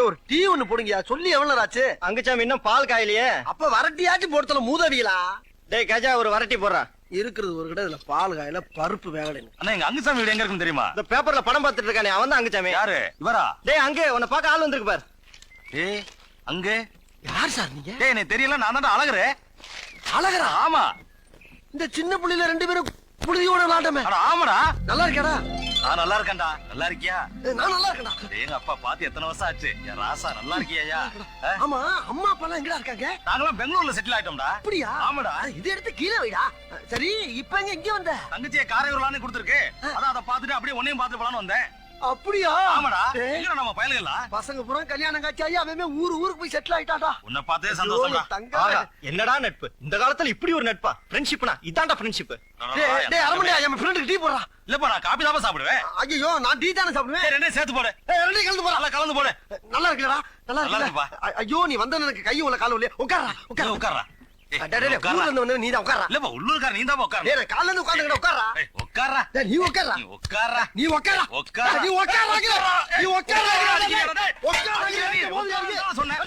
ஒரு டீ ஒண்ணு போடுங்கயா. சொல்லி எவ்வளவு ஆச்சு? அங்குச்சாமி இன்னும் பால் காயிலையே. அப்ப வரட்டியாச்சும் போடுத்தல மூதவிகளா. டேய் கஜா ஒரு வரட்டி போடுறா. இருக்கிறது ஒரு கடை, இதுல பால் காயில பருப்பு வேகலைன்னு. அண்ணா எங்க அங்குசாமி வீடு எங்க இருக்குன்னு தெரியுமா? இந்த பேப்பர்ல படம் பார்த்துட்டு இருக்கானே அவன் தான் அங்குச்சாமி. யாரு இவரா? டேய் அங்கே உன்னை பார்க்க ஆள் வந்திருக்கு பாரு. ஏய் அங்கே யார் சார் நீங்க? டேய் எனக்கு தெரியல, நான் தான் அழகுறே. அழகரா? ஆமா. இந்த சின்ன புள்ளில 2 பேரும் புழுதியோட விளாட்டமே. அட ஆமாடா. நல்லா இருக்கடா? நான் நல்லா இருக்கேன்டா. நல்லா இருக்கியா? நான் நல்லா இருக்கேன்டா. எங்க அப்பா பாத்து எத்தனை வருஷம் ஆச்சு? என் ராசா நல்லா இருக்கியா? ஆமா, அம்மா அப்பா எல்லாம் எங்கடா இருக்காங்க? நாங்களாம் பெங்களூர்ல செட்டில் ஆயிட்டோம்டா. அப்படியா? ஆமாடா. இது எடுத்து கீழே வைடா. சரி, இப்ப இங்க வந்த? தங்கச்சியை காரையூர்லான்னு கொடுத்துருக்கு. அதான் அதை பாத்துட்டு அப்படியே உன்னையும் பாத்துட்டு போலான்னு வந்தேன். அப்படியா? ஆமாடா. எங்க நம்ம பயலுகளா? பசங்க பூரா கல்யாணம் காட்சி ஆகி அவன் ஊருக்கு போய் செட்டில் ஆயிட்டாடா. உன்னை பார்த்தே சந்தோஷம்டா. தங்க என்னடா நட்பு இந்த காலத்துல இப்படி ஒரு நட்பா? ஃப்ரெண்ட்ஷிப்னா இதான்டா ஃப்ரெண்ட்ஷிப். டேய் அரமணியா, என் ஃப்ரெண்டுக்கு டீ போடுறா. இல்லப்பா நான் காபி தான் சாப்பிடுவேன். ஐயோ, நான் டீ தானே சாப்பிடுவேன். ரெண்டே சேர்த்து போடு. ரெண்டையும் கலந்து போடா. நல்லா கலந்து போடு. நல்லா இருக்குடா. நல்லா நல்லா இருக்குப்பா. இருக்குப்பா. ஐயோ, நீ வந்த எனக்கு கை உள்ள கால இல்லையா? உட்கார்றா, உட்கார்றா. உட்கார்றா. ஊர்ல இருந்து நீ தான் உட்கார்றா. இல்லப்பா உள்ளூர்கார நீ தான் உட்கார்றா. டேய், நான் காலைல இருந்து உட்கார்ந்துட்டே உட்கார்றா. உட்கார்றா. டேய், நீ உட்கார்றா. நீ உட்கார்றா. நீ உட்கார்றா. உட்கார்றா. நீ உட்கார்றா. நீ உட்கார்றா. சொன்னேன்.